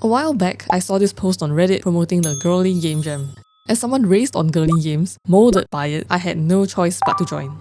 A while back, I saw this post on Reddit promoting the GirlyGameJam. As someone raised on girly games, molded by it, I had no choice but to join.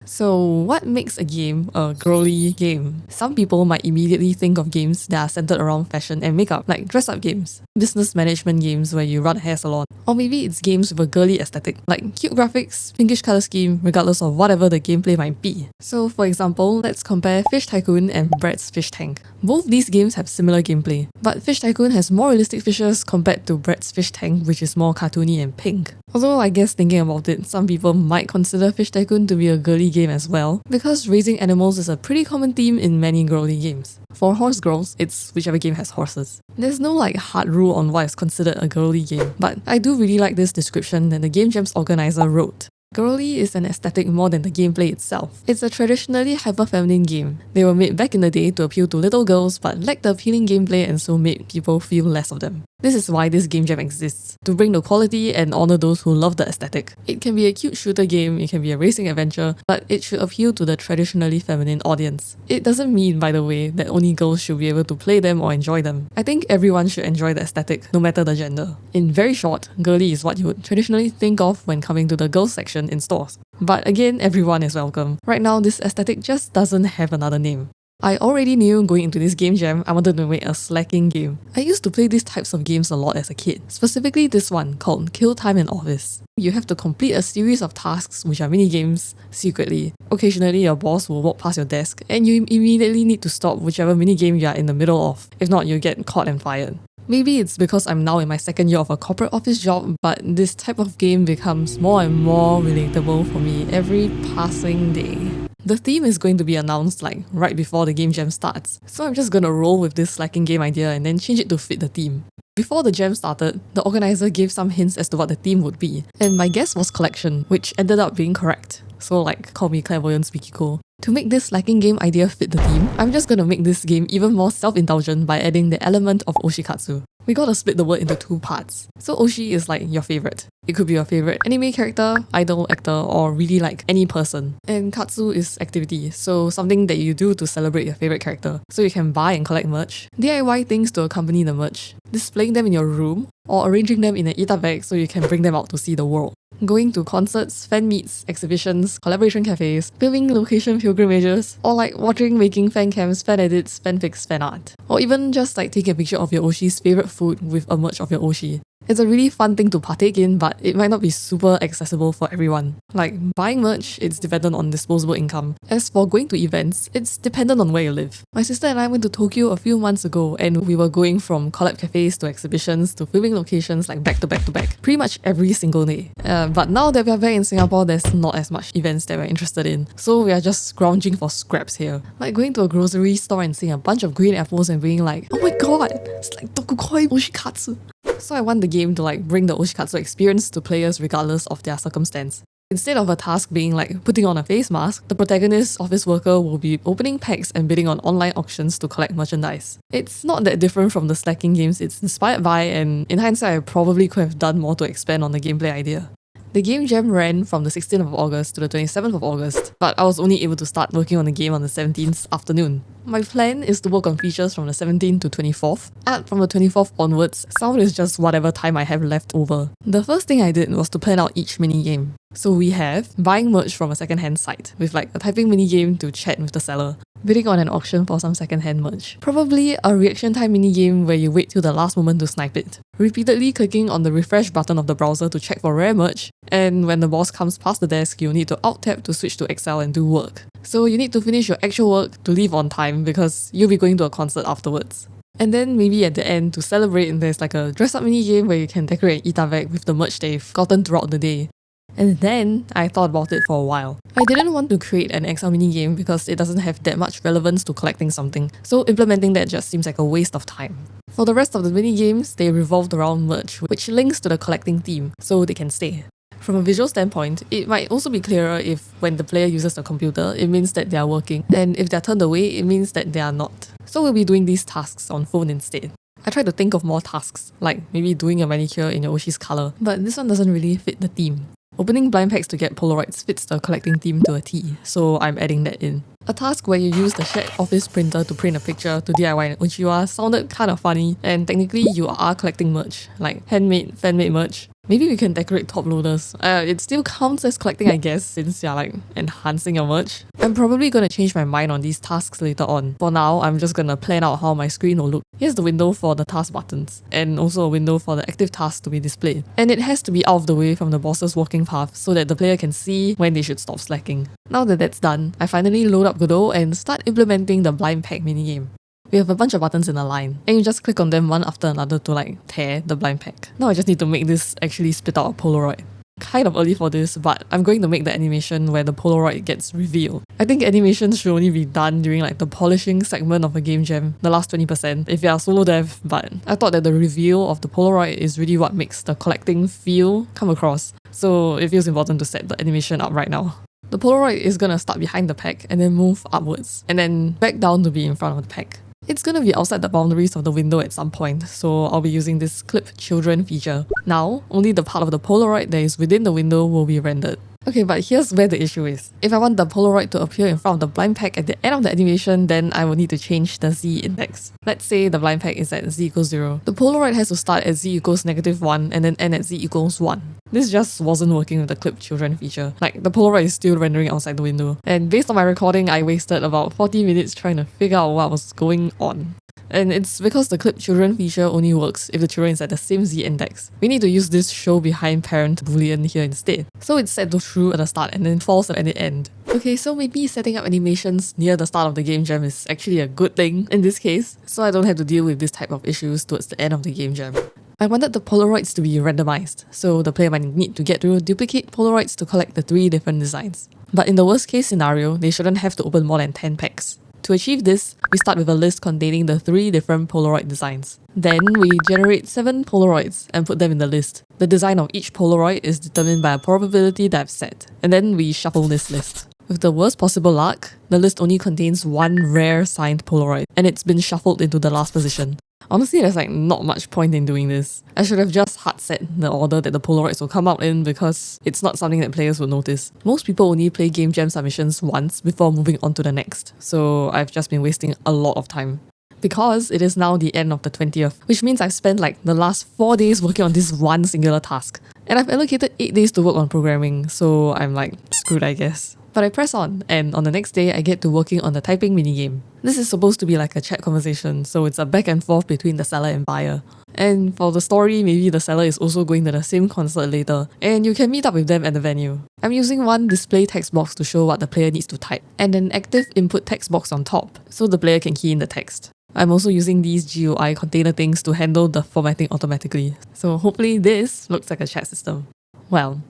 So what makes a game a girly game? Some people might immediately think of games that are centered around fashion and makeup, like dress-up games, business management games where you run a hair salon, or maybe it's games with a girly aesthetic, like cute graphics, pinkish color scheme, regardless of whatever the gameplay might be. So for example, let's compare Fish Tycoon and Brett's Fish Tank. Both these games have similar gameplay, but Fish Tycoon has more realistic fishes compared to Brett's Fish Tank, which is more cartoony and pink. Although I guess thinking about it, some people might consider Fish Tycoon to be a girly game as well, because raising animals is a pretty common theme in many girly games. For horse girls, it's whichever game has horses. There's no hard rule on what is considered a girly game, but I do really like this description that the Game Jam's organizer wrote. Girly is an aesthetic more than the gameplay itself. It's a traditionally hyper-feminine game. They were made back in the day to appeal to little girls but lacked the appealing gameplay and so made people feel less of them. This is why this game jam exists, to bring the quality and honor those who love the aesthetic. It can be a cute shooter game, it can be a racing adventure, but it should appeal to the traditionally feminine audience. It doesn't mean, by the way, that only girls should be able to play them or enjoy them. I think everyone should enjoy the aesthetic, no matter the gender. In very short, girly is what you would traditionally think of when coming to the girls section in stores. But again, everyone is welcome. Right now, this aesthetic just doesn't have another name. I already knew going into this game jam, I wanted to make a slacking game. I used to play these types of games a lot as a kid, specifically this one called Kill Time in Office. You have to complete a series of tasks which are mini-games secretly. Occasionally your boss will walk past your desk and you immediately need to stop whichever mini-game you are in the middle of. If not, you'll get caught and fired. Maybe it's because I'm now in my second year of a corporate office job, but this type of game becomes more and more relatable for me every passing day. The theme is going to be announced right before the game jam starts, so I'm just gonna roll with this slacking game idea and then change it to fit the theme. Before the jam started, the organizer gave some hints as to what the theme would be, and my guess was collection, which ended up being correct. So call me clairvoyant speaky cool. To make this slacking game idea fit the theme, I'm just gonna make this game even more self-indulgent by adding the element of oshikatsu. We gotta split the word into two parts. So oshi is your favorite. It could be your favorite anime character, idol, actor, or really any person. And katsu is activity, so something that you do to celebrate your favorite character. So you can buy and collect merch, DIY things to accompany the merch, displaying them in your room, or arranging them in an ita bag so you can bring them out to see the world. Going to concerts, fan meets, exhibitions, collaboration cafes, filming location pilgrimages, or watching making fan cams, fan edits, fanfics, fan art. Or even just taking a picture of your oshi's favorite food with a merch of your oshi. It's a really fun thing to partake in, but it might not be super accessible for everyone. Buying merch, it's dependent on disposable income. As for going to events, it's dependent on where you live. My sister and I went to Tokyo a few months ago and we were going from collab cafes to exhibitions to filming locations back to back to back, pretty much every single day. But now that we're back in Singapore, there's not as much events that we're interested in, so we are just scrounging for scraps here. Going to a grocery store and seeing a bunch of green apples and being oh my god, it's like tokukoi oshikatsu. So I want the game to bring the oshikatsu experience to players regardless of their circumstance. Instead of a task being putting on a face mask, the protagonist's office worker will be opening packs and bidding on online auctions to collect merchandise. It's not that different from the slacking games it's inspired by, and in hindsight I probably could have done more to expand on the gameplay idea. The game jam ran from the 16th of August to the 27th of August, but I was only able to start working on the game on the 17th afternoon. My plan is to work on features from the 17th to 24th. Art from the 24th onwards, sound is just whatever time I have left over. The first thing I did was to plan out each minigame. So we have buying merch from a second-hand site, with a typing minigame to chat with the seller, bidding on an auction for some second-hand merch, probably a reaction time minigame where you wait till the last moment to snipe it, repeatedly clicking on the refresh button of the browser to check for rare merch, and when the boss comes past the desk, you need to alt-tab to switch to Excel and do work. So you need to finish your actual work to leave on time because you'll be going to a concert afterwards. And then maybe at the end, to celebrate, there's a dress-up minigame where you can decorate an ita bag with the merch they've gotten throughout the day. And then I thought about it for a while. I didn't want to create an Excel minigame because it doesn't have that much relevance to collecting something, so implementing that just seems like a waste of time. For the rest of the minigames, they revolved around merch, which links to the collecting theme, so they can stay. From a visual standpoint, it might also be clearer if when the player uses the computer, it means that they are working, and if they're turned away, it means that they are not. So we'll be doing these tasks on phone instead. I tried to think of more tasks, like maybe doing a manicure in your oshi's color, but this one doesn't really fit the theme. Opening blind packs to get Polaroids fits the collecting theme to a T, so I'm adding that in. A task where you use the shared office printer to print a picture to DIY an uchiwa sounded kind of funny, and technically you are collecting merch, like handmade, fan-made merch. Maybe we can decorate top loaders. It still counts as collecting, I guess, since you're like enhancing your merch. I'm probably gonna change my mind on these tasks later on. For now, I'm just gonna plan out how my screen will look. Here's the window for the task buttons, and also a window for the active tasks to be displayed. And it has to be out of the way from the boss's walking path so that the player can see when they should stop slacking. Now that that's done, I finally load up Godot and start implementing the blind pack minigame. We have a bunch of buttons in a line, and you just click on them one after another to like tear the blind pack. Now I just need to make this actually spit out a Polaroid. Kind of early for this, but I'm going to make the animation where the Polaroid gets revealed. I think animations should only be done during like the polishing segment of a game jam, the last 20%, if you are solo dev, but I thought that the reveal of the Polaroid is really what makes the collecting feel come across, so it feels important to set the animation up right now. The Polaroid is gonna start behind the pack and then move upwards, and then back down to be in front of the pack. It's gonna be outside the boundaries of the window at some point, so I'll be using this clip children feature. Now, only the part of the Polaroid that is within the window will be rendered. Okay, but here's where the issue is. If I want the Polaroid to appear in front of the blind pack at the end of the animation, then I will need to change the Z index. Let's say the blind pack is at Z equals 0. The Polaroid has to start at Z equals -1 and then end at Z equals 1. This just wasn't working with the clip children feature. Like, the Polaroid is still rendering outside the window. And based on my recording, I wasted about 40 minutes trying to figure out what was going on. And it's because the clip children feature only works if the children is at the same Z index. We need to use this show behind parent boolean here instead. So it's set to true at the start and then false at the end. Okay, so maybe setting up animations near the start of the game jam is actually a good thing in this case, so I don't have to deal with this type of issues towards the end of the game jam. I wanted the Polaroids to be randomized, so the player might need to get through duplicate Polaroids to collect the 3 different designs. But in the worst case scenario, they shouldn't have to open more than 10 packs. To achieve this, we start with a list containing the 3 different Polaroid designs. Then we generate 7 Polaroids and put them in the list. The design of each Polaroid is determined by a probability that I've set, and then we shuffle this list. With the worst possible luck, the list only contains 1 rare signed Polaroid, and it's been shuffled into the last position. Honestly, there's like not much point in doing this. I should have just hard set the order that the Polaroids will come out in because it's not something that players will notice. Most people only play game jam submissions once before moving on to the next, so I've just been wasting a lot of time. Because it is now the end of the 20th, which means I've spent like the last 4 days working on this one singular task. And I've allocated 8 days to work on programming, so I'm like screwed, I guess. But I press on, and on the next day I get to working on the typing minigame. This is supposed to be like a chat conversation, so it's a back and forth between the seller and buyer. And for the story, maybe the seller is also going to the same concert later, and you can meet up with them at the venue. I'm using one display text box to show what the player needs to type, and an active input text box on top, so the player can key in the text. I'm also using these GUI container things to handle the formatting automatically, so hopefully this looks like a chat system. Well,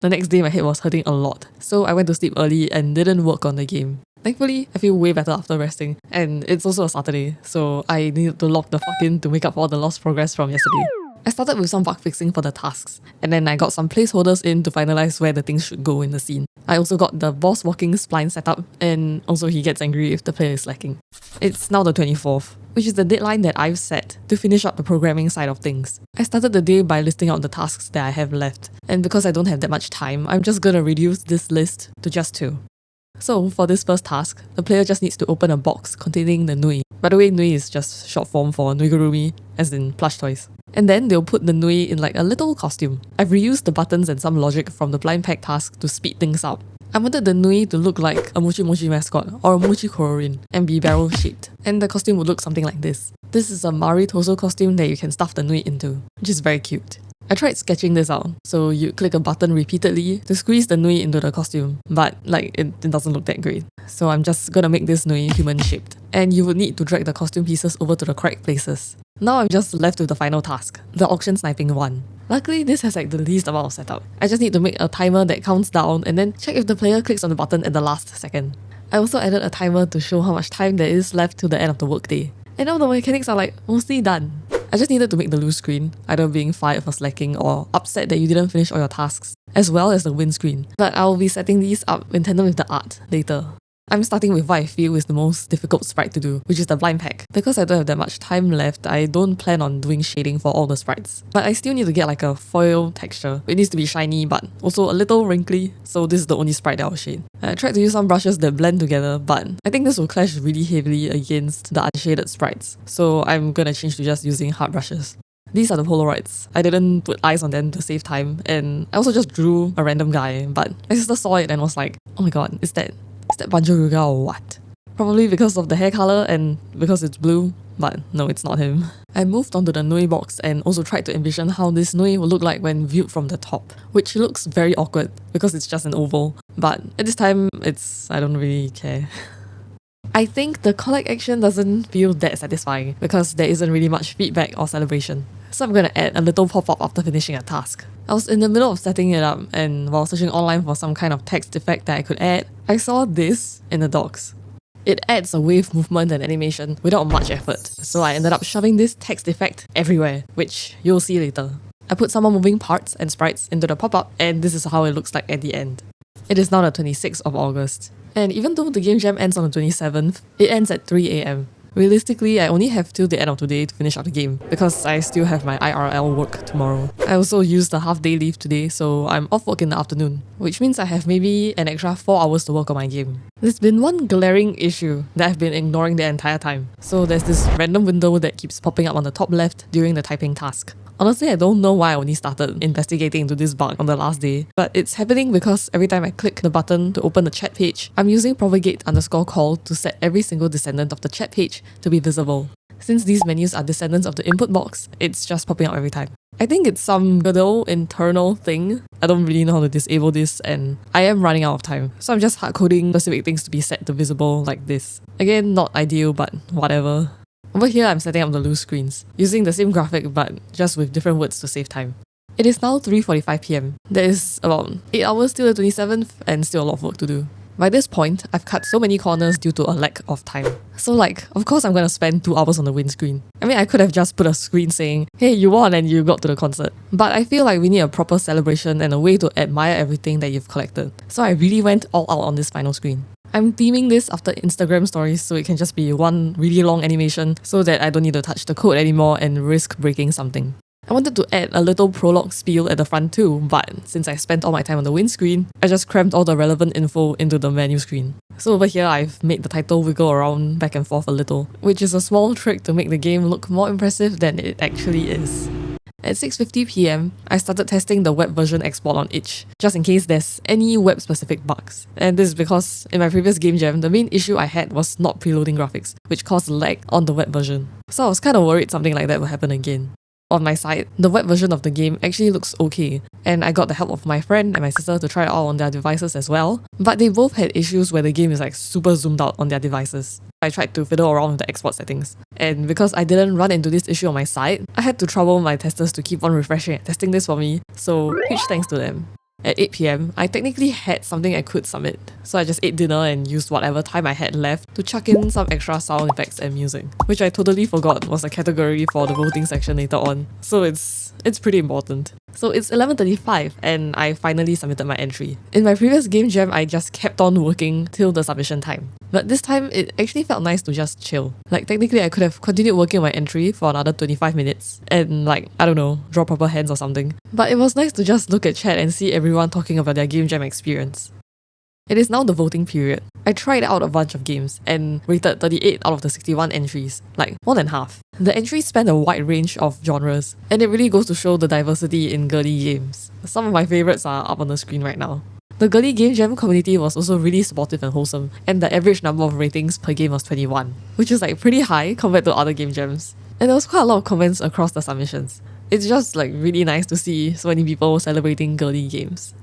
the next day my head was hurting a lot, so I went to sleep early and didn't work on the game. Thankfully, I feel way better after resting, and it's also a Saturday, so I needed to log the fuck in to make up for all the lost progress from yesterday. I started with some bug fixing for the tasks, and then I got some placeholders in to finalize where the things should go in the scene. I also got the boss walking spline set up, and also he gets angry if the player is lacking. It's now the 24th, which is the deadline that I've set to finish up the programming side of things. I started the day by listing out the tasks that I have left, and because I don't have that much time, I'm just gonna reduce this list to just 2. So for this first task, the player just needs to open a box containing the nui. By the way, nui is just short form for nuigurumi, as in plush toys. And then they'll put the nui in like a little costume. I've reused the buttons and some logic from the blind pack task to speed things up. I wanted the nui to look like a Mochi Mochi mascot or a Mochi Kororin and be barrel shaped. And the costume would look something like this. This is a Mari Torso costume that you can stuff the nui into, which is very cute. I tried sketching this out, so you click a button repeatedly to squeeze the nui into the costume, but like it doesn't look that great. So I'm just gonna make this nui human shaped. And you would need to drag the costume pieces over to the correct places. Now I'm just left with the final task, the auction sniping one. Luckily, this has like the least amount of setup. I just need to make a timer that counts down and then check if the player clicks on the button at the last second. I also added a timer to show how much time there is left to the end of the workday. And now the mechanics are like mostly done. I just needed to make the lose screen, either being fired for slacking or upset that you didn't finish all your tasks, as well as the win screen. But I'll be setting these up in tandem with the art later. I'm starting with what I feel is the most difficult sprite to do, which is the blind pack. Because I don't have that much time left, I don't plan on doing shading for all the sprites. But I still need to get like a foil texture. It needs to be shiny but also a little wrinkly, so this is the only sprite that I'll shade. I tried to use some brushes that blend together, but I think this will clash really heavily against the unshaded sprites, so I'm gonna change to just using hard brushes. These are the Polaroids. I didn't put eyes on them to save time, and I also just drew a random guy, but my sister saw it and was like, oh my god, is that Banjo Ruga or what? Probably because of the hair color and because it's blue, but no, it's not him. I moved on to the Nui box and also tried to envision how this Nui will look like when viewed from the top, which looks very awkward because it's just an oval, but at this time, I don't really care. I think the collect action doesn't feel that satisfying because there isn't really much feedback or celebration. So I'm gonna add a little pop-up after finishing a task. I was in the middle of setting it up, and while searching online for some kind of text effect that I could add, I saw this in the docs. It adds a wave movement and animation without much effort, so I ended up shoving this text effect everywhere, which you'll see later. I put some more moving parts and sprites into the pop-up, and this is how it looks like at the end. It is now the 26th of August, and even though the game jam ends on the 27th, it ends at 3 AM. Realistically, I only have till the end of today to finish out the game, because I still have my IRL work tomorrow. I also used the half-day leave today, so I'm off work in the afternoon, which means I have maybe an extra 4 hours to work on my game. There's been one glaring issue that I've been ignoring the entire time. So there's this random window that keeps popping up on the top left during the typing task. Honestly, I don't know why I only started investigating into this bug on the last day, but it's happening because every time I click the button to open the chat page, I'm using propagate_call to set every single descendant of the chat page to be visible. Since these menus are descendants of the input box, it's just popping up every time. I think it's some Godot internal thing. I don't really know how to disable this, and I am running out of time, so I'm just hard-coding specific things to be set to visible like this. Again, not ideal, but whatever. Over here, I'm setting up the loose screens, using the same graphic but just with different words to save time. It is now 3:45 PM. There is about 8 hours till the 27th and still a lot of work to do. By this point, I've cut so many corners due to a lack of time. So of course I'm gonna spend 2 hours on the windscreen. I mean, I could have just put a screen saying, hey, you won and you got to the concert. But I feel like we need a proper celebration and a way to admire everything that you've collected. So I really went all out on this final screen. I'm theming this after Instagram stories so it can just be one really long animation so that I don't need to touch the code anymore and risk breaking something. I wanted to add a little prologue spiel at the front too, but since I spent all my time on the windscreen, I just crammed all the relevant info into the menu screen. So over here, I've made the title wiggle around back and forth a little, which is a small trick to make the game look more impressive than it actually is. At 6:50 PM, I started testing the web version export on itch, just in case there's any web-specific bugs. And this is because in my previous game jam, the main issue I had was not preloading graphics, which caused lag on the web version. So I was kind of worried something like that would happen again. On my side, the web version of the game actually looks okay, and I got the help of my friend and my sister to try it out on their devices as well, but they both had issues where the game is super zoomed out on their devices. I tried to fiddle around with the export settings, and because I didn't run into this issue on my side, I had to trouble my testers to keep on refreshing and testing this for me, so huge thanks to them. At 8 PM, I technically had something I could submit, so I just ate dinner and used whatever time I had left to chuck in some extra sound effects and music, which I totally forgot was a category for the voting section later on, so it's pretty important. So it's 11:35 and I finally submitted my entry. In my previous game jam, I just kept on working till the submission time. But this time, it actually felt nice to just chill. Technically, I could have continued working on my entry for another 25 minutes and I don't know, draw proper hands or something. But it was nice to just look at chat and see everyone talking about their game jam experience. It is now the voting period. I tried out a bunch of games and rated 38 out of the 61 entries, more than half. The entries span a wide range of genres, and it really goes to show the diversity in girly games. Some of my favourites are up on the screen right now. The Girly Game Jam community was also really supportive and wholesome, and the average number of ratings per game was 21, which is pretty high compared to other game jams. And there was quite a lot of comments across the submissions. It's just really nice to see so many people celebrating girly games.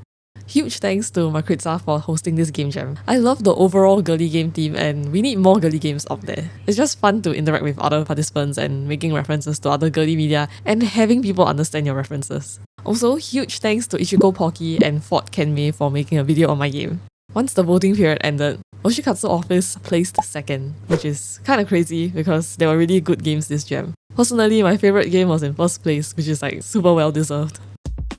Huge thanks to Makritza for hosting this game jam. I love the overall girly game theme and we need more girly games up there. It's just fun to interact with other participants and making references to other girly media and having people understand your references. Also, huge thanks to Ichigo Pocky and Fort Kenmei for making a video on my game. Once the voting period ended, Oshikatsu Office placed second, which is kinda crazy because there were really good games this jam. Personally, my favourite game was in first place, which is super well deserved.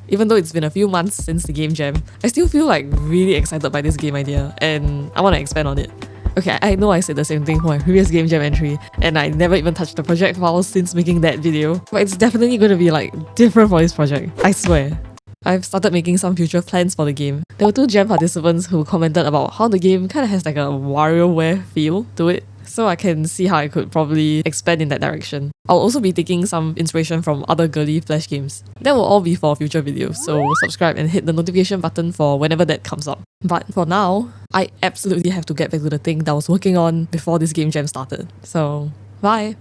Even though it's been a few months since the game jam, I still feel really excited by this game idea and I want to expand on it. Okay, I know I said the same thing for my previous Game Jam entry, and I never even touched the project files since making that video, but it's definitely going to be like different for this project, I swear. I've started making some future plans for the game. There were 2 jam participants who commented about how the game kind of has like a WarioWare feel to it, so I can see how I could probably expand in that direction. I'll also be taking some inspiration from other girly flash games. That will all be for future videos, so subscribe and hit the notification button for whenever that comes up. But for now, I absolutely have to get back to the thing that I was working on before this game jam started. So, bye!